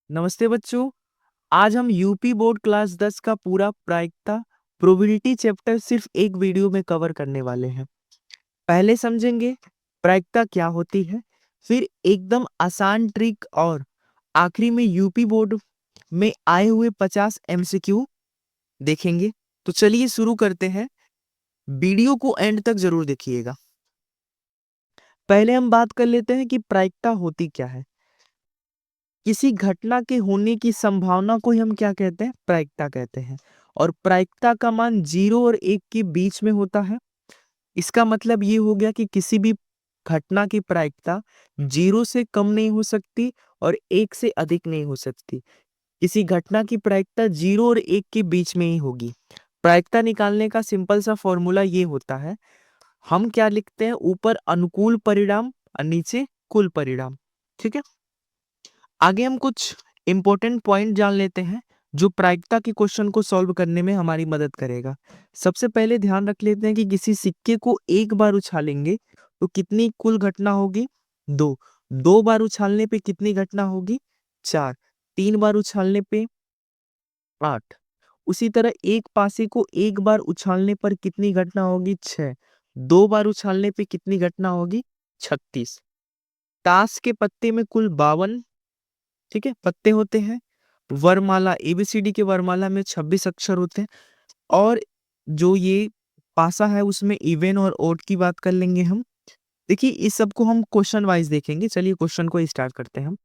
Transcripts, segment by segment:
नमस्ते बच्चों। आज हम यूपी बोर्ड क्लास 10 का पूरा प्रायिकता प्रोबेबिलिटी चैप्टर सिर्फ एक वीडियो में कवर करने वाले हैं। पहले समझेंगे प्रायिकता क्या होती है, फिर एकदम आसान ट्रिक और आखिरी में यूपी बोर्ड में आए हुए 50 एमसीक्यू देखेंगे। तो चलिए शुरू करते हैं। वीडियो को एंड तक जरूर देखिएगा। पहले हम बात कर लेते हैं कि प्रायिकता होती क्या है। किसी घटना के होने की संभावना को ही हम क्या कहते हैं? प्रायिकता कहते हैं। और प्रायिकता का मान 0 और 1 के बीच में होता है। इसका मतलब ये हो गया कि किसी भी घटना की प्रायिकता 0 से कम नहीं हो सकती और 1 से अधिक नहीं हो सकती। किसी घटना की प्रायिकता 0 और 1 के बीच में ही होगी। प्रायिकता निकालने का सिंपल सा फॉर्मूला ये होता है, हम क्या लिखते हैं? ऊपर अनुकूल परिणाम और नीचे कुल परिणाम। ठीक है, आगे हम कुछ इंपॉर्टेंट पॉइंट जान लेते हैं जो प्रायिकता के क्वेश्चन को सॉल्व करने में हमारी मदद करेगा। सबसे पहले ध्यान रख लेते हैं कि किसी सिक्के को एक बार उछालेंगे तो कितनी कुल घटना होगी? 2। 2 बार उछालने पे कितनी घटना होगी? 4। 3 बार उछालने पे 8। उसी तरह एक पासे को एक बार उछालने पर कितनी घटना होगी? 6। 2 बार उछालने पे कितनी घटना होगी? 36। ताश के पत्ते में कुल 52, ठीक है, पत्ते होते हैं। वरमाला एबीसीडी के वरमाला में 26 अक्षर होते हैं। और जो ये पासा है उसमें इवन और ओड की बात कर लेंगे हम। देखिए इस सब को हम क्वेश्चन वाइज देखेंगे। चलिए क्वेश्चन को स्टार्ट करते हैं हम।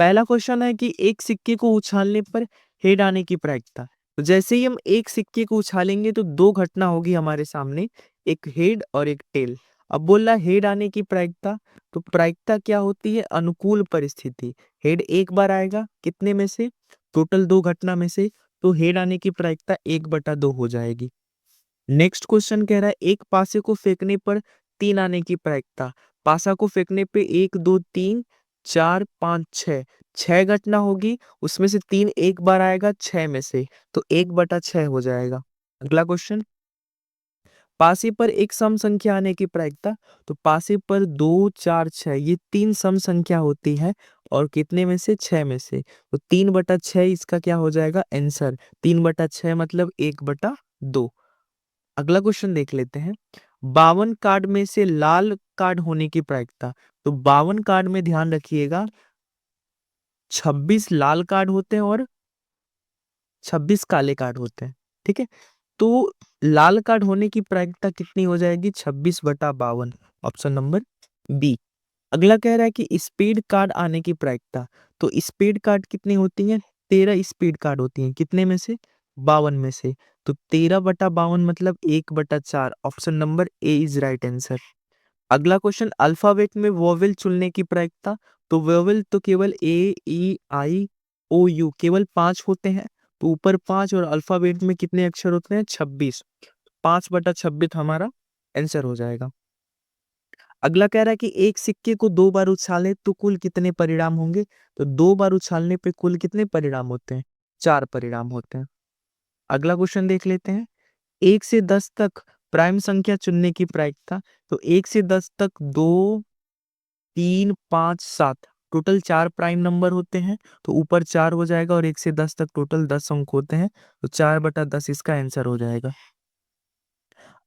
पहला क्वेश्चन है कि एक सिक्के को उछालने पर हेड आने की प्रायिकता। तो जैसे ही हम एक सिक्के को उछालेंगे तो दो घटना होगी हमारे सामने, एक हेड और एक टेल। अब बोल रहा हेड आने की प्रायिकता, तो प्रायिकता क्या होती है? अनुकूल परिस्थिति। हेड एक बार आएगा, कितने में से? टोटल दो घटना में से। तो हेड आने की प्रायिकता 1/2 हो जाएगी। नेक्स्ट क्वेश्चन कह रहा है एक पासे को फेंकने पर 3 आने की प्रायिकता। पासा को फेंकने पे 1 2 3 4 5 6, 6 घटना होगी, उसमें से 3 एक बार आएगा 6 में से, तो 1/6 हो जाएगा। अगला क्वेश्चन, पासे पर एक सम संख्या आने की प्रायिकता। तो पासे पर 2 4 6 ये 3 सम संख्या होती है और कितने में से? 6 में से। तो 3/6 इसका क्या हो जाएगा? आंसर। 3/6 मतलब 1/2। अगला क्वेश्चन देख लेते हैं। 52 कार्ड में से लाल कार्ड होने की प्रायिकता। तो 52 कार्ड में ध्यान रखिएगा 26 लाल कार्ड होते हैं और 26 काले कार्ड होते हैं। ठीक है, तो लाल कार्ड होने की प्रायिकता कितनी हो जाएगी? 26/52, ऑप्शन नंबर बी। अगला कह रहा है कि स्पीड कार्ड आने की प्रायिकता। तो स्पीड कार्ड कितनी होती है? 13 स्पीड कार्ड होती हैं, कितने में से? 52 में से। तो 13/52 मतलब 1/4, option number A is right answer. अगला क्वेश्चन, अल्फाबेट में वोवेल चुनने की प्रायिकता। तो वोवेल तो केवल ए ई आई ओ यू केवल 5 होते हैं। तो ऊपर 5 और अल्फाबेट में कितने अक्षर होते हैं? 26। 5/26 हमारा आंसर हो जाएगा। अगला कह रहा है कि एक सिक्के को 2 बार उछाले तो कुल कितने परिणाम होंगे? तो 2 बार उछालने पे कुल कितने परिणाम होते हैं? 4 परिणाम होते हैं। अगला क्वेश्चन देख लेते हैं। 1 से 10 तक प्राइम संख्या चुनने की प्रायिकता। तो 1 से 10 तक 2 3 5 7 टोटल 4 प्राइम नंबर होते हैं। तो ऊपर 4 हो जाएगा और 1 से 10 तक टोटल 10 अंक होते हैं। तो 4/10 इसका आंसर हो जाएगा।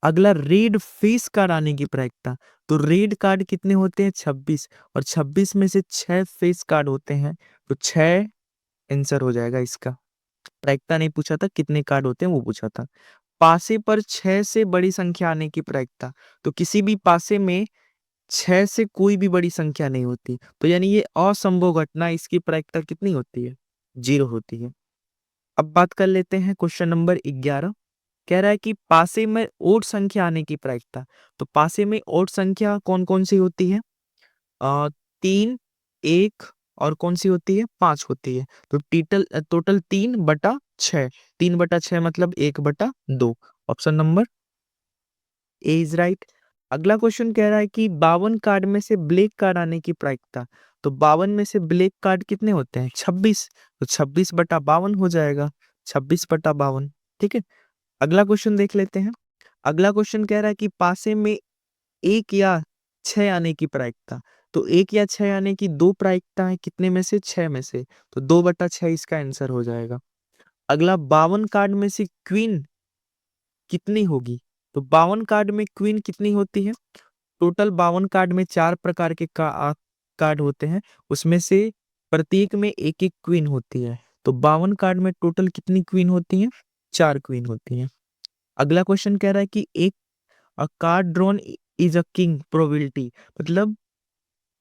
अगला, रेड फेस कार्ड आने की प्रायिकता। तो रेड कार्ड कितने होते हैं? 26 और 26 में से 6 फेस कार्ड होते हैं। तो 6 आंसर हो जाएगा इसका। प्रायिकता नहीं पूछा था, कितने कार्ड होते हैं वो पूछा था। पासे पर 6 से बड़ी संख्या आने की प्रायिकता। तो किसी भी पासे में 6 से कोई भी बड़ी संख्या नहीं होती, तो यानी ये असंभव घटना, इसकी प्रायिकता कितनी होती है? 0 होती है। अब बात कर लेते हैं क्वेश्चन नंबर 11। कह रहा है कि पासे में ओड संख्या आने की प्रायिकता। तो पासे में ओड संख्या कौन कौन सी होती है? 3, 1 और कौन सी होती है? 5 होती है। तो टोटल 3/6। 3/6 मतलब 1/2, option number A is right. अगला क्वेश्चन कह रहा है कि 52 कार्ड में से ब्लैक कार्ड आने की प्रायिकता। तो 52 में से ब्लैक कार्ड कितने होते हैं? 26। तो 26/52 हो जाएगा। 26/52, ठीक है। अगला क्वेश्चन देख लेते हैं। अगला क्वेश्चन कह रहा है कि पासे में 1 या 6 आने की प्रायिकता। तो 1 या 6 आने की 2 प्रायिकता है, कितने में से? 6 में से, तो 2/6 इसका आंसर हो जाएगा। अगला 52 कार्ड में से क्वीन कितनी होगी? तो 52 कार्ड में क्वीन कितनी होती है? टोटल 52 कार्ड में 4 प्रकार के कार्ड होते हैं, उसमें से प्रत्येक में एक-एक क्वीन होती है। तो 52 कार्ड में टोटल कितनी क्वीन होती हैं? 4 क्वीन होती हैं। अगला क्वेश्चन कह रहा है कि एक card drawn is a king probability, मतलब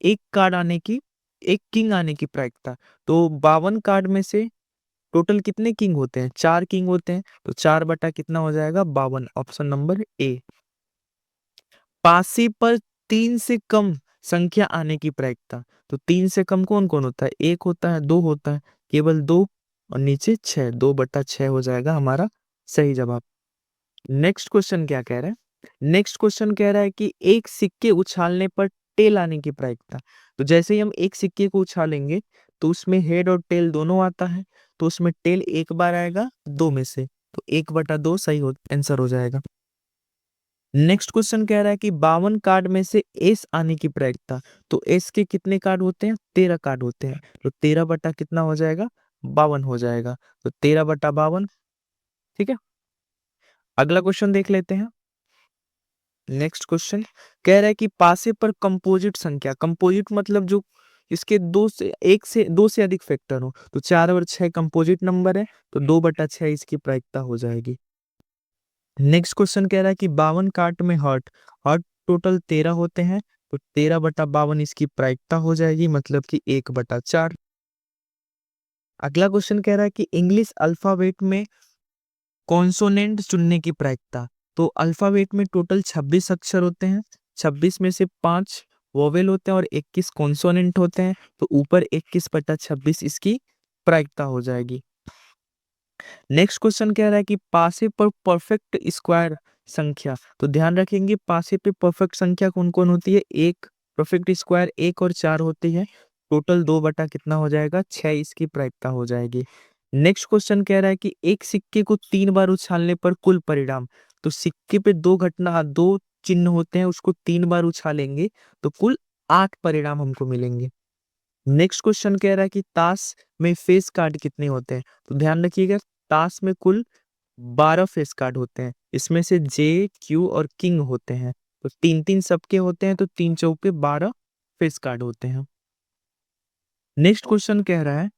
एक कार्ड आने की, एक किंग आने की प्रायिकता। तो 52 कार्ड में से टोटल कितने किंग होते हैं? 4 किंग होते हैं, तो 4 बटा कितना हो जाएगा? 52, ऑप्शन नंबर ए। पासे पर 3 से कम संख्या आने की प्रायिकता। तो 3 से कम कौन-कौन होता है? 1 होता है, 2 होता है, केवल 2 और नीचे 6, 2/6 हो जाएगा हमारा सही जवाब। नेक्स्ट क्वेश्चन क्या कह रहा है? नेक्स्ट क्वेश्चन कह रहा है कि एक सिक्के उछालने पर टेल आने की प्रायिकता। तो जैसे ही हम एक सिक्के को उछालेंगे तो उसमें हेड और टेल दोनों आता है, तो उसमें टेल एक बार आएगा 2 में से, तो 1/2 सही आंसर हो जाएगा। नेक्स्ट क्वेश्चन कह रहा है कि 52 कार्ड में से एस आने की प्रायिकता। तो एस के कितने कार्ड होते हैं? 13 कार्ड होते हैं, तो 13 बटा कितना हो जाएगा? 52 हो जाएगा, तो 13/52। ठीक है, अगला क्वेश्चन देख लेते हैं। नेक्स्ट क्वेश्चन कह रहा है कि पासे पर कंपोजिट संख्या, कंपोजिट मतलब जो इसके एक से दो से अधिक फैक्टर हो, तो 4 और 6 कंपोजिट नंबर है, तो 2/6 इसकी प्रायिकता हो जाएगी। नेक्स्ट क्वेश्चन कह रहा है कि 52 कार्ड में हर्ट हर्ट टोटल 13 होते हैं, तो 13/52 इसकी प्रायिकता हो जाएगी, मतलब कि 1/4। अगला क्वेश्चन कह रहा है कि इंग्लिश अल्फाबेट में कॉन्सोनेंट चुनने की प्रायिकता। तो अल्फाबेट में टोटल 26 अक्षर होते हैं, 26 में से 5 वोवेल होते हैं और 21 कॉन्सोनेंट होते हैं, तो ऊपर 21/26 इसकी प्रायिकता हो जाएगी। नेक्स्ट क्वेश्चन कह रहा है कि पासे पर परफेक्ट स्क्वायर संख्या। तो ध्यान रखेंगे पासे पे परफेक्ट संख्या कौन कौन होती है? एक परफेक्ट स्क्वायर 1 और 4 होती है, टोटल 2 बटा कितना हो जाएगा? 6 इसकी प्रायिकता हो जाएगी। नेक्स्ट क्वेश्चन कह रहा है कि एक सिक्के को 3 बार उछालने पर कुल परिणाम। तो सिक्के पे 2 चिन्ह होते हैं, उसको 3 बार उछालेंगे तो कुल 8 परिणाम हमको मिलेंगे। नेक्स्ट क्वेश्चन कह रहा है कि ताश में फेस कार्ड कितने होते हैं? तो ध्यान रखिएगा ताश में कुल 12 फेस कार्ड होते हैं, इसमें से जे, क्यू और किंग होते हैं, तो 3-3 सबके होते हैं, तो 3 चौके 12 फेस कार्ड होते हैं। नेक्स्ट क्वेश्चन कह रहा है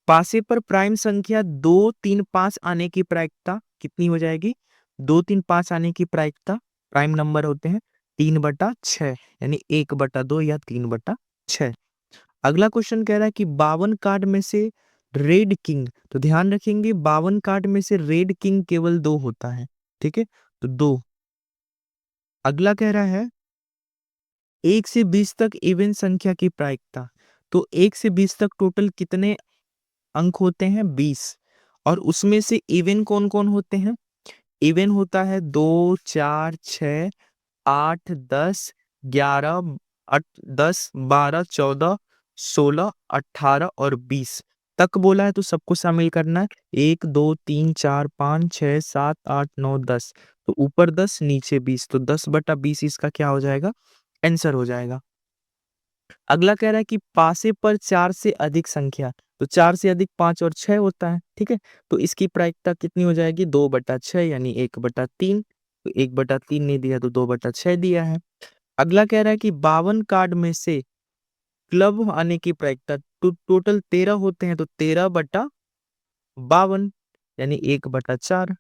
पासे पर प्राइम संख्या 2, 3, 5 आने की प्रायिकता कितनी हो जाएगी? 2, 3, 5 आने की प्रायिकता, प्राइम नंबर होते हैं 3/6, यानी 1/2 या 3/6। अगला क्वेश्चन कह रहा है कि 52 कार्ड में से रेड किंग। तो ध्यान रखेंगे 52 कार्ड में से रेड किंग केवल 2 होता है, ठीक है, तो 2। अगला कह रहा है 1 से 20 तक इवन संख्या की प्रायिकता। तो 1 से 20 तक टोटल कितने अंक होते हैं? 20, और उसमें से इवन कौन कौन होते हैं? इवन होता है 2, 4, 6, 8, 10, 11, 10, 12, 14, 16, 18 और 20 तक बोला है, तो सबको शामिल करना है। 1, 2, 3, 4, 5, 6, 7, 8, 9, 10, तो ऊपर 10 नीचे 20, तो 10/20 इसका क्या हो जाएगा? आंसर हो जाएगा। अगला कह रहा है कि पासे पर 4 से अधिक संख्या। तो 4 से अधिक 5 और 6 होता है, ठीक है, तो इसकी प्रायिकता कितनी हो जाएगी? 2/6, यानी 1/3। तो 1/3 नहीं दिया तो 2/6 दिया है। अगला कह रहा है कि 52 कार्ड में से क्लब आने की प्रायिकता। टोटल 13 होते हैं, तो 13/52, यानी 1/4।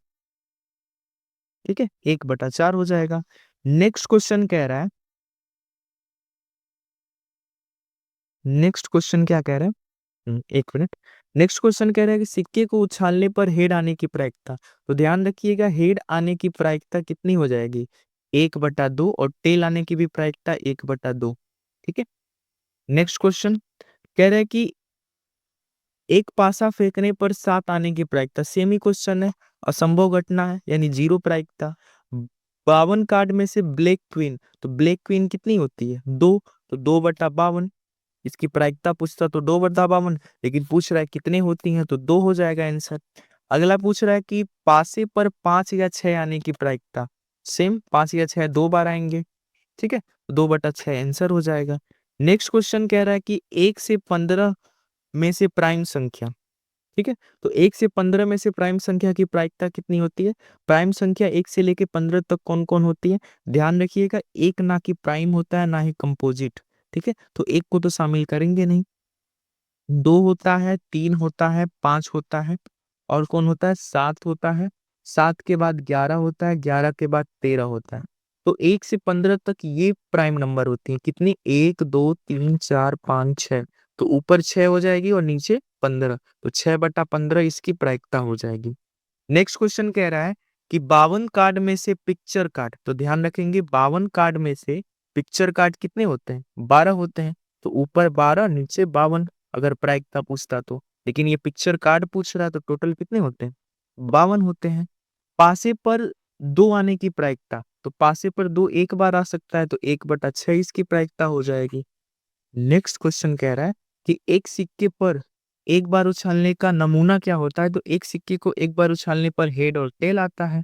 ठीक है, 1/4 हो जाएगा। नेक्स्ट क्वेश्चन कह रहा है, नेक्स्ट क्वेश्चन क्या कह रहा है? एक मिनट। नेक्स्ट क्वेश्चन कह रहा है कि सिक्के को उछालने पर हेड आने की प्रायिकता। तो ध्यान रखिएगा हेड आने की प्रायिकता कितनी हो जाएगी? 1/2, और टेल आने की भी प्रायिकता 1/2। ठीक है, नेक्स्ट क्वेश्चन कह रहा है कि एक पासा फेंकने पर 7 आने की प्रायिकता। सेम ही क्वेश्चन है, असंभव घटना है, यानी 0 प्रायिकता। 52 कार्ड में से ब्लैक क्वीन। तो ब्लैक क्वीन कितनी होती है? 2, तो 2/52। इसकी प्रायिकता पूछता तो 2/52, लेकिन पूछ रहा है कितने होती हैं, तो 2 हो जाएगा आंसर। अगला पूछ रहा है कि पासे पर 5 या 6 आने की प्रायिकता। सेम 5 या 6 2 बार आएंगे, ठीक है, 2/6 आंसर हो जाएगा। नेक्स्ट क्वेश्चन कह रहा है कि 1 से 15 में से प्राइम संख्या, ठीक है, तो 1 से 15 में से प्राइम संख्या की प्रायिकता कितनी होती है? प्राइम संख्या 1 से लेके 15 तक कौन कौन होती है? ध्यान रखिएगा, एक ना कि प्राइम होता है ना ही कंपोजिट, ठीक है, तो एक को तो शामिल करेंगे नहीं। 2 होता है, 3 होता है, 5 होता है, और कौन होता है? 7 होता है। 7 के बाद 11 होता है, 11 के बाद 13 होता है। तो 1 से 15 तक ये प्राइम नंबर होती है। कितनी? 1 2 3 4 5 6। तो ऊपर 6 हो जाएगी और नीचे 15, तो 6/15 इसकी प्रायिकता हो जाएगी। नेक्स्ट क्वेश्चन कह रहा है कि 52 कार्ड में से पिक्चर कार्ड, तो ध्यान रखेंगे 52 कार्ड में से पिक्चर कार्ड कितने होते हैं? 12 होते हैं। तो ऊपर 12 नीचे 52 अगर प्रायिकता पूछता तो, लेकिन ये पिक्चर कार्ड पूछ रहा है तो टोटल कितने होते हैं? 52 होते हैं। पासे पर 2 आने की प्रायिकता, तो पासे पर 2 एक बार आ सकता है, तो 1/6 इसकी प्रायिकता हो जाएगी। नेक्स्ट क्वेश्चन कह रहा है कि एक सिक्के पर एक बार उछालने का नमूना क्या होता है? तो एक सिक्के को एक बार उछालने पर हेड और टेल आता है।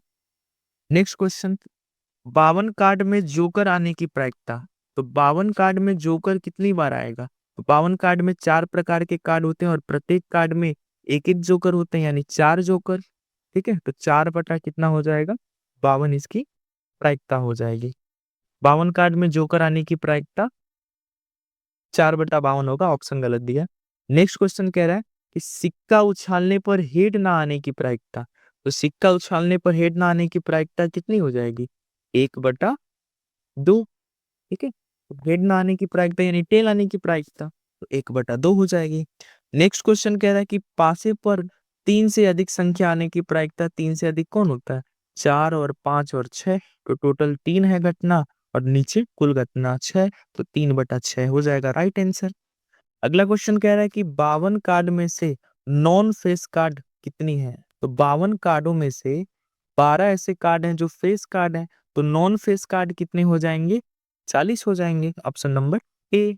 नेक्स्ट क्वेश्चन, 52 कार्ड में जोकर आने की प्रायिकता, तो 52 कार्ड में जोकर कितनी बार आएगा? तो 52 कार्ड में 4 प्रकार के कार्ड होते हैं और प्रत्येक कार्ड में एक एक जोकर होते हैं, यानी 4 जोकर, ठीक है, तो 4 बटा कितना हो जाएगा? 52 इसकी प्रायिकता हो जाएगी। 52 कार्ड में जोकर आने की प्रायिकता 4/52 होगा, ऑप्शन गलत दिया। नेक्स्ट क्वेश्चन कह रहा है कि सिक्का उछालने पर हेड ना आने की प्रायिकता, तो सिक्का उछालने पर हेड ना आने की प्रायिकता कितनी हो जाएगी? 1/2, ठीक है, तो हेड ना आने की प्रायिकता यानी टेल आने की प्रायिकता, तो 1/2 हो जाएगी। नेक्स्ट क्वेश्चन कह रहा है कि पासे पर 3 से अधिक संख्या आने की प्रायिकता, 3 से अधिक कौन होता है? 4 और 5 और 6, तो टोटल 3 है घटना और नीचे कुल घटना 6, तो 3/6 हो जाएगा राइट आंसर। अगला क्वेश्चन कह रहा है कि 52 कार्ड में से नॉन फेस कार्ड कितनी है? तो 52 कार्डों में से 12 ऐसे कार्ड हैं जो फेस कार्ड हैं, तो नॉन फेस कार्ड कितने हो जाएंगे? 40 हो जाएंगे, ऑप्शन नंबर ए।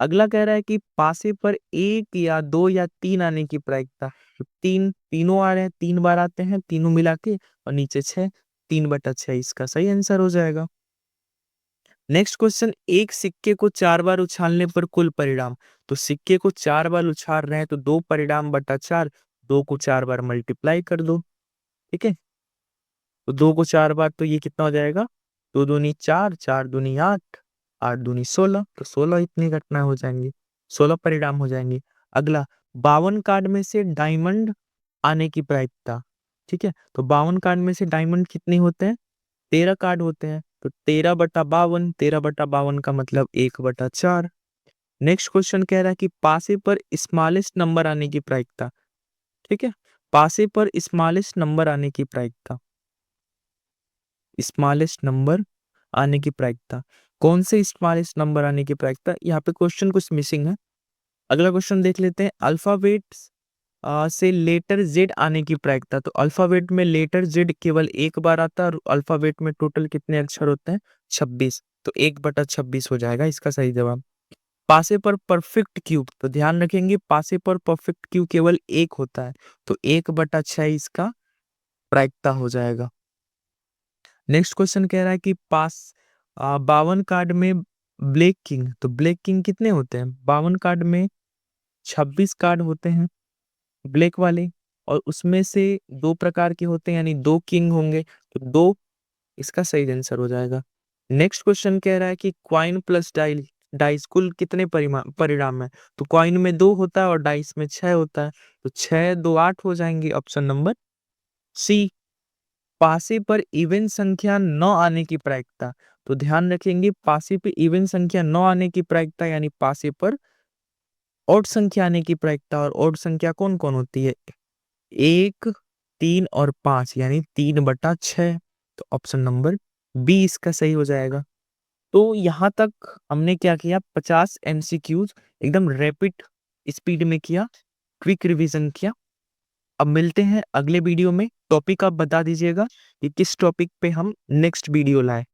अगला कह रहा है कि पासे पर 1 या 2 या 3 आने की प्रायिकता, तो तीनों आ रहे हैं, 3 बार आते हैं, तीनों मिला के, और नीचे 6, 3/6 इसका सही आंसर हो जाएगा। नेक्स्ट क्वेश्चन, एक सिक्के को 4 बार उछालने पर कुल परिणाम, तो सिक्के को 4 बार उछाल रहे हैं तो 2 परिणाम बटा 4, 2 को 4 बार मल्टीप्लाई कर दो, ठीक है, तो 2 को 4 बार तो ये कितना हो जाएगा? 2 दूनी 4, 4 दूनी 8, 8 दूनी 16, तो 16 इतनी घटना हो जाएंगी, 16 परिणाम हो जाएंगे। अगला, 52 कार्ड में से डायमंड आने की प्रायिकता, ठीक है, तो 52 कार्ड में से डायमंड कितने होते हैं? 13 कार्ड होते हैं, तो 13/52, 13/52 का मतलब 1/4। नेक्स्ट क्वेश्चन कह रहा है कि पासे पर स्मॉलेस्ट नंबर आने की प्रायिकता, ठीक है, पासे पर स्मॉलेस्ट नंबर आने की प्रायिकता, स्मॉलेस्ट नंबर आने की प्रायिकता, कौन से स्मॉलेस्ट नंबर आने की प्रायिकता? यहाँ पे क्वेश्चन कुछ मिसिंग है। अगला क्वेश्चन देख लेते हैं, अल्फाबेट से लेटर जेड आने की प्रायिकता, तो अल्फाबेट में लेटर जेड केवल एक बार आता है और अल्फाबेट में टोटल कितने अक्षर होते हैं? 26, तो 1/26 हो जाएगा इसका सही जवाब। पासे पर परफेक्ट क्यूब, तो ध्यान रखेंगे पासे पर परफेक्ट क्यूब केवल एक होता है, तो 1/6 इसका प्रायिकता हो जाएगा। नेक्स्ट क्वेश्चन कह रहा है कि 52 कार्ड में ब्लैक किंग, तो ब्लैक किंग कितने होते हैं? 52 कार्ड में 26 कार्ड होते हैं ब्लैक वाले, और उसमें से 2 प्रकार के होते हैं, यानी 2 किंग होंगे, तो 2 इसका सही आंसर हो जाएगा। नेक्स्ट क्वेश्चन कह रहा है कि कॉइन प्लस डाइस कुल कितने परिणाम है? तो कॉइन में 2 होता है और डाइस में 6 होता है, तो 6 2 8 हो जाएंगे, ऑप्शन नंबर सी। पासे पर इवन संख्या 9 आने की प्रायिकता, तो ध्यान रखेंगे पासे पे इवन संख्या 9 आने की प्रायिकता, यानी पासे पर ऑड संख्या आने की प्रायिकता, और ऑड संख्या कौन कौन होती है? 1 3 और 5, यानी 3/6, तो ऑप्शन नंबर बी इसका सही हो जाएगा। तो यहाँ तक हमने क्या किया? 50 एमसीक्यूज एकदम रैपिड स्पीड में किया, क्विक रिवीजन किया। अब मिलते हैं अगले वीडियो में। टॉपिक आप बता दीजिएगा कि किस टॉपिक पे हम नेक्स्ट वीडियो लाएं।